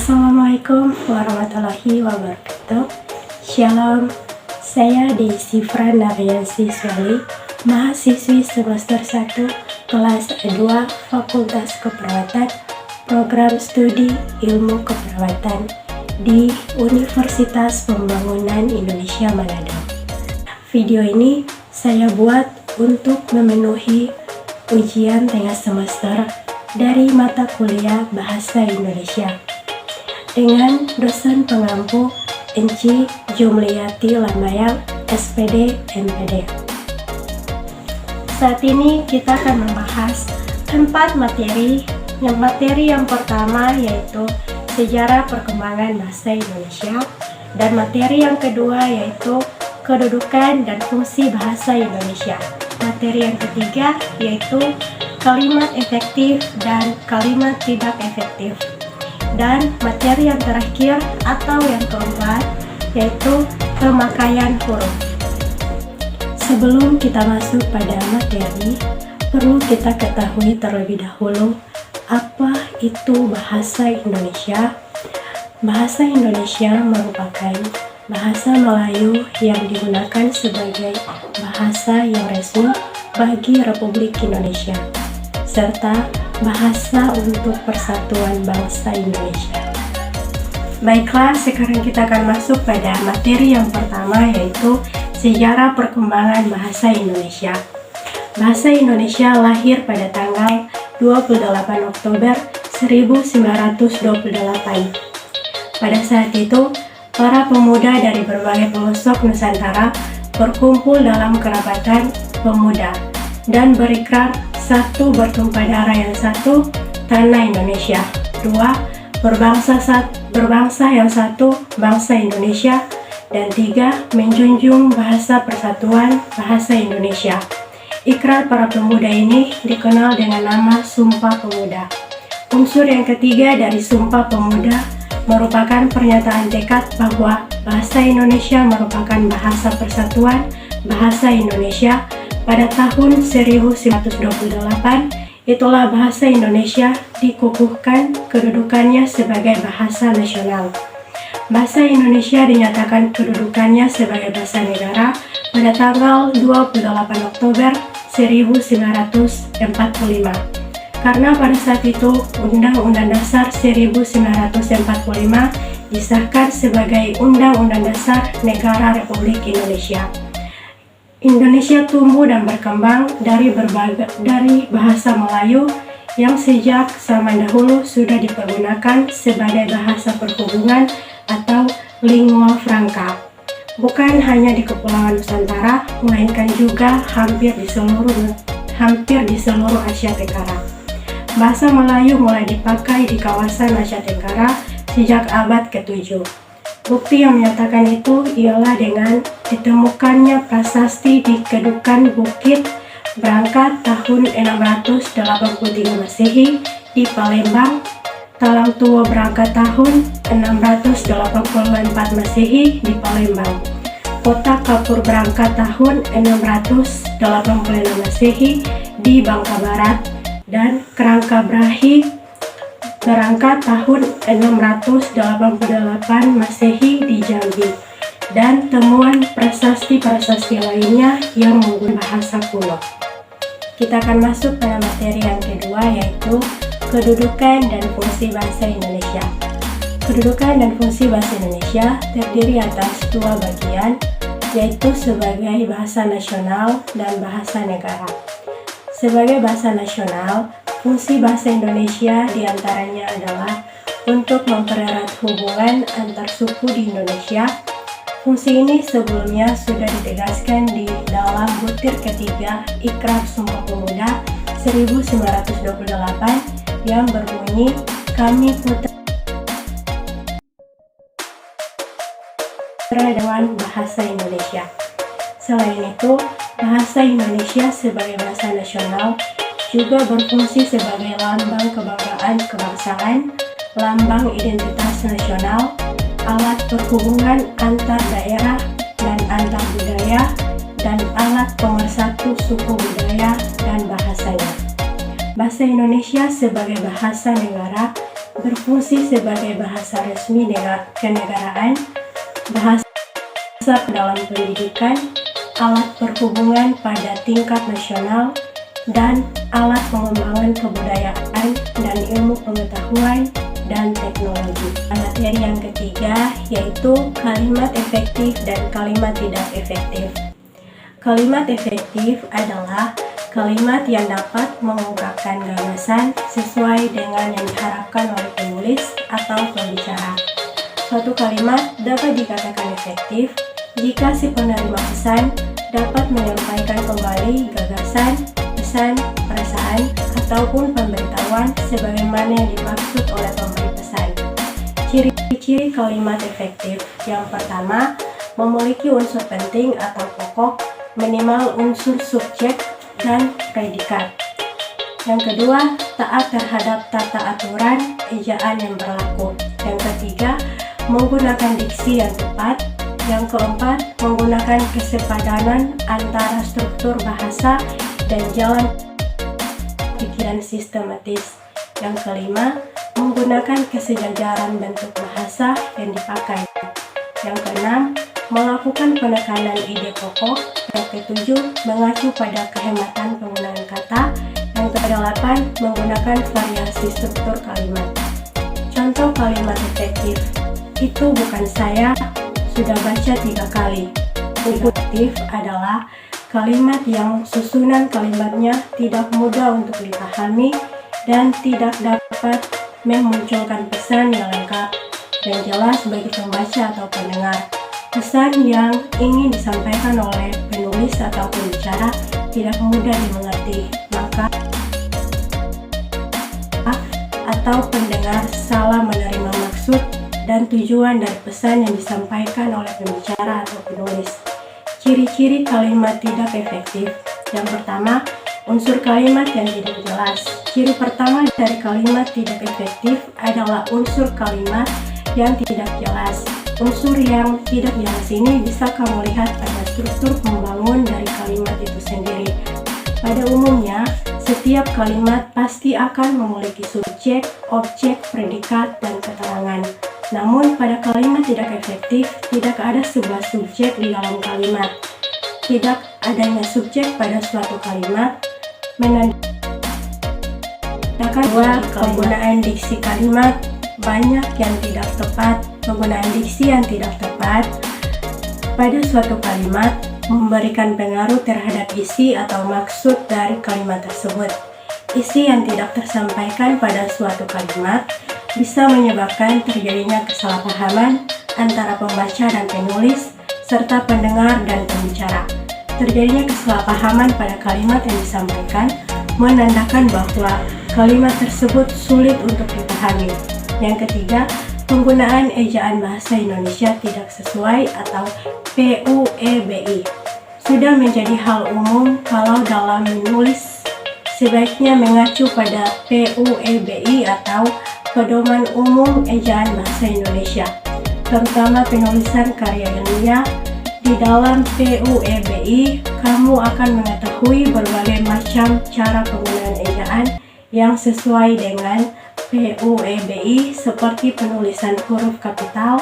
Assalamualaikum warahmatullahi wabarakatuh. Shalom, saya Desi Fran Naryansi Swali, mahasiswi semester 1 kelas 2 Fakultas Keperawatan, Program Studi Ilmu Keperawatan di Universitas Pembangunan Indonesia Manado. Video ini saya buat untuk memenuhi ujian tengah semester dari mata kuliah Bahasa Indonesia dengan dosen pengampu Enci Jumliyati Lambayang, SPD, MPD. Saat ini kita akan membahas 4 materi. Materi yang pertama yaitu Sejarah Perkembangan Bahasa Indonesia, dan materi yang kedua yaitu Kedudukan dan Fungsi Bahasa Indonesia. Materi yang ketiga yaitu Kalimat efektif dan kalimat tidak efektif. Dan materi yang terakhir atau yang keempat yaitu pemakaian huruf. Sebelum kita masuk pada materi, perlu kita ketahui terlebih dahulu apa itu bahasa Indonesia. Bahasa Indonesia merupakan bahasa Melayu yang digunakan sebagai bahasa yang resmi bagi Republik Indonesia, serta bahasa untuk persatuan bangsa Indonesia. Baiklah, sekarang kita akan masuk pada materi yang pertama yaitu Sejarah Perkembangan Bahasa Indonesia. Bahasa Indonesia lahir pada tanggal 28 Oktober 1928. Pada saat itu, para pemuda dari berbagai pelosok Nusantara berkumpul dalam kerabatan pemuda dan berikrar: 1. Bertumpah darah yang satu, tanah Indonesia. 2. Berbangsa yang satu, bangsa Indonesia. Dan 3. Menjunjung bahasa persatuan, bahasa Indonesia. Ikrar para pemuda ini dikenal dengan nama Sumpah Pemuda. Unsur yang ketiga dari Sumpah Pemuda merupakan pernyataan tekad bahwa bahasa Indonesia merupakan bahasa persatuan, bahasa Indonesia. Pada tahun 1928, itulah bahasa Indonesia dikukuhkan kedudukannya sebagai bahasa nasional. Bahasa Indonesia dinyatakan kedudukannya sebagai bahasa negara pada tanggal 28 Oktober 1945. Karena pada saat itu Undang-Undang Dasar 1945 disahkan sebagai Undang-Undang Dasar Negara Republik Indonesia. Indonesia tumbuh dan berkembang dari bahasa Melayu yang sejak zaman dahulu sudah dipergunakan sebagai bahasa perhubungan atau lingua franca. Bukan hanya di Kepulauan Nusantara, melainkan juga hampir di seluruh Asia Tenggara. Bahasa Melayu mulai dipakai di kawasan Asia Tenggara sejak abad ke-7. Bukti yang menyatakan itu ialah dengan ditemukannya prasasti di Kedukan Bukit Berangkat tahun 683 Masehi di Palembang, Talang Tua Berangkat tahun 684 Masehi di Palembang, Kota Kapur Berangkat tahun 686 Masehi di Bangka Barat, dan Kerangka Brahi Berangkat tahun 688 Masehi di Jambi, dan temuan prasasti-prasasti lainnya yang menggunakan bahasa kuno. Kita akan masuk pada materi yang kedua yaitu Kedudukan dan Fungsi Bahasa Indonesia. Kedudukan dan fungsi bahasa Indonesia terdiri atas 2 bagian, yaitu sebagai bahasa nasional dan bahasa negara. Sebagai bahasa nasional, fungsi bahasa Indonesia diantaranya adalah untuk mempererat hubungan antar suku di Indonesia. Fungsi ini sebelumnya sudah ditegaskan di dalam butir ketiga Ikrar Sumpah Pemuda 1928 yang berbunyi, "Kami putra Dewan Bahasa Indonesia." Selain itu, bahasa Indonesia sebagai bahasa nasional juga berfungsi sebagai lambang kebanggaan kebangsaan, lambang identitas nasional, alat perhubungan antar daerah dan antar budaya, dan alat pemersatu suku budaya dan bahasanya. Bahasa Indonesia sebagai bahasa negara berfungsi sebagai bahasa resmi kenegaraan, bahasa dalam pendidikan, alat perhubungan pada tingkat nasional, dan alat pengembangan kebudayaan dan ilmu pengetahuan dan teknologi. Materi yang ketiga yaitu kalimat efektif dan kalimat tidak efektif. Kalimat efektif adalah kalimat yang dapat mengungkapkan gagasan sesuai dengan yang diharapkan oleh penulis atau pembicara. Suatu kalimat dapat dikatakan efektif jika si penerima pesan dapat menyampaikan kembali gagasan, pesan, perasaan, ataupun pemberitahuan sebagaimana yang dimaksud oleh pemberi pesan. Ciri-ciri kalimat efektif. Yang pertama, memiliki unsur penting atau pokok, minimal unsur subjek dan predikat. Yang kedua, taat terhadap tata aturan ejaan yang berlaku. Yang ketiga, menggunakan diksi yang tepat. Yang keempat, menggunakan kesepadanan antara struktur bahasa dan jalan pikiran sistematis. Yang kelima, menggunakan kesejajaran bentuk bahasa yang dipakai. Yang keenam, melakukan penekanan ide pokok. Yang ketujuh, mengacu pada kehematan penggunaan kata. Yang kedelapan, menggunakan variasi struktur kalimat. Contoh kalimat efektif. Itu bukan saya, sudah baca 3 kali. Efektif adalah kalimat yang susunan kalimatnya tidak mudah untuk dipahami dan tidak dapat memunculkan pesan yang lengkap dan jelas bagi pembaca atau pendengar. Pesan yang ingin disampaikan oleh penulis atau pembicara tidak mudah dimengerti, maka atau pendengar salah menerima maksud dan tujuan dari pesan yang disampaikan oleh pembicara atau penulis. Ciri-ciri kalimat tidak efektif. Yang pertama, unsur kalimat yang tidak jelas. Ciri pertama dari kalimat tidak efektif adalah unsur kalimat yang tidak jelas. Unsur yang tidak jelas ini bisa kamu lihat pada struktur pembangun dari kalimat itu sendiri. Pada umumnya, setiap kalimat pasti akan memiliki subjek, objek, predikat, dan keterangan. Namun, pada kalimat tidak efektif, tidak ada sebuah subjek di dalam kalimat. Tidak adanya subjek pada suatu kalimat menandakan bahwa penggunaan diksi kalimat banyak yang tidak tepat. Penggunaan diksi yang tidak tepat pada suatu kalimat memberikan pengaruh terhadap isi atau maksud dari kalimat tersebut. Isi yang tidak tersampaikan pada suatu kalimat bisa menyebabkan terjadinya kesalahpahaman antara pembaca dan penulis, serta pendengar dan pembicara. Terjadinya kesalahpahaman pada kalimat yang disampaikan menandakan bahwa kalimat tersebut sulit untuk dipahami. Yang ketiga, penggunaan ejaan bahasa Indonesia tidak sesuai atau PUEBI. Sudah menjadi hal umum kalau dalam menulis sebaiknya mengacu pada PUEBI atau Pedoman Umum Ejaan Bahasa Indonesia, terutama penulisan karya ilmiah. Di dalam PUEBI, kamu akan mengetahui berbagai macam cara penggunaan ejaan yang sesuai dengan PUEBI seperti penulisan huruf kapital,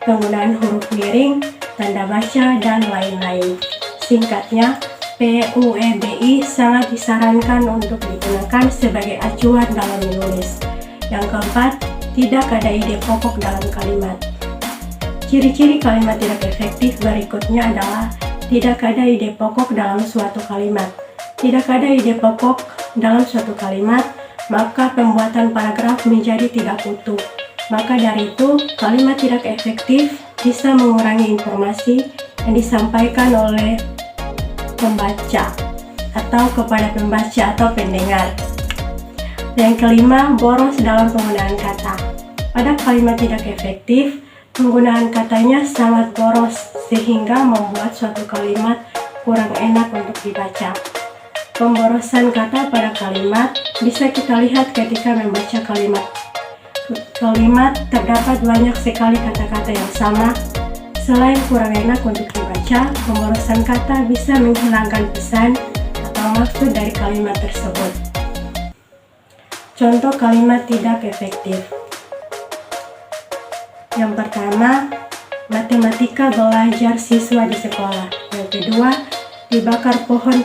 penggunaan huruf miring, tanda baca, dan lain-lain. Singkatnya, PUEBI sangat disarankan untuk digunakan sebagai acuan dalam menulis. Yang keempat, tidak ada ide pokok dalam kalimat. Ciri-ciri kalimat tidak efektif berikutnya adalah tidak ada ide pokok dalam suatu kalimat. Tidak ada ide pokok dalam suatu kalimat, maka pembuatan paragraf menjadi tidak utuh. Maka dari itu, kalimat tidak efektif bisa mengurangi informasi yang disampaikan oleh pembaca atau kepada pembaca atau pendengar. Yang kelima, boros dalam penggunaan kata. Pada kalimat tidak efektif, penggunaan katanya sangat boros sehingga membuat suatu kalimat kurang enak untuk dibaca. Pemborosan kata pada kalimat bisa kita lihat ketika membaca kalimat. Terdapat banyak sekali kata-kata yang sama. Selain kurang enak untuk dibaca, pemborosan kata bisa menghilangkan pesan atau maksud dari kalimat tersebut. Contoh kalimat tidak efektif. Yang pertama, matematika belajar siswa di sekolah. Yang kedua, dibakar pohon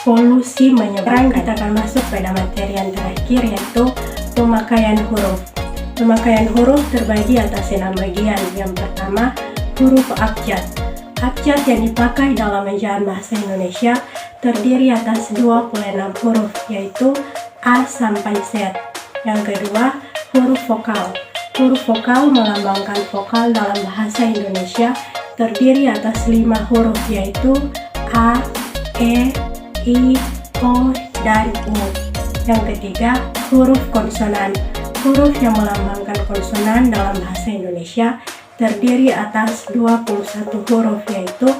polusi menyebarkan. Kita akan masuk pada materi yang terakhir, yaitu pemakaian huruf. Pemakaian huruf terbagi atas 6 bagian. Yang pertama, huruf abjad. Abjad yang dipakai dalam ejaan bahasa Indonesia terdiri atas 26 huruf, yaitu A sampai Z. Yang kedua, huruf vokal. Huruf vokal melambangkan vokal dalam bahasa Indonesia terdiri atas 5 huruf, yaitu A, E, I, O, dan U. Yang ketiga, huruf konsonan. Huruf yang melambangkan konsonan dalam bahasa Indonesia terdiri atas 21 huruf, yaitu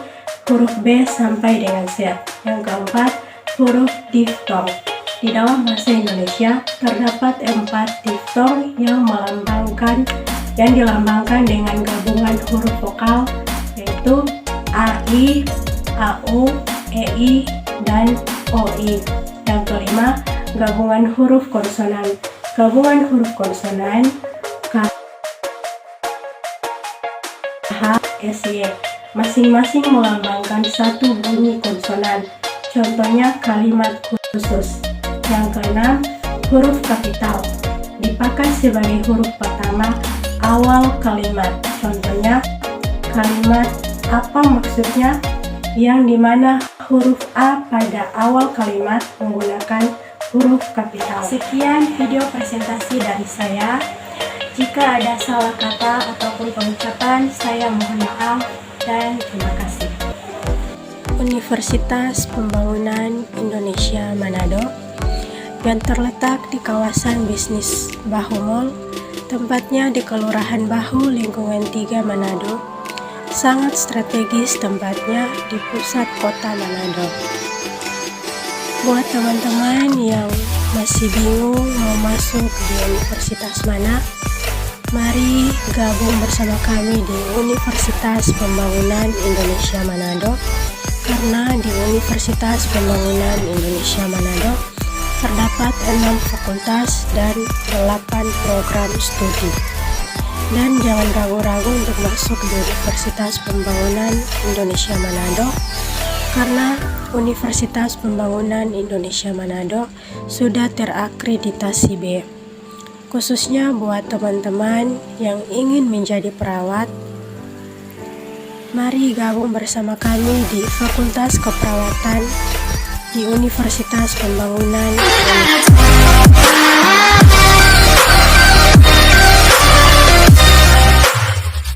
huruf B sampai dengan Z. Yang keempat, huruf diftong. Di dalam bahasa Indonesia terdapat 4 diftong yang dilambangkan dengan gabungan huruf vokal, yaitu AI, AU, EI, dan OI. Yang kelima, gabungan huruf konsonan. Gabungan huruf konsonan K, H, SY masing-masing melambangkan satu bunyi konsonan. Contohnya kalimat khusus. Yang keenam, huruf kapital dipakai sebagai huruf pertama awal kalimat. Contohnya kalimat apa maksudnya, yang dimana huruf A pada awal kalimat menggunakan huruf kapital. Sekian video presentasi dari saya. Jika ada salah kata ataupun pengucapan, saya mohon maaf dan terima kasih. Universitas Pembangunan Indonesia Manado yang terletak di kawasan bisnis Bahu Mall, tempatnya di Kelurahan Bahu, lingkungan 3 Manado. Sangat strategis tempatnya di pusat kota Manado. Buat teman-teman yang masih bingung mau masuk di universitas mana, mari gabung bersama kami di Universitas Pembangunan Indonesia Manado, karena di Universitas Pembangunan Indonesia Manado terdapat 6 fakultas dan 8 program studi. Dan jangan ragu-ragu untuk masuk di Universitas Pembangunan Indonesia Manado, karena Universitas Pembangunan Indonesia Manado sudah terakreditasi B. Khususnya buat teman-teman yang ingin menjadi perawat, mari gabung bersama kami di Fakultas Keperawatan di Universitas Pembangunan Indonesia.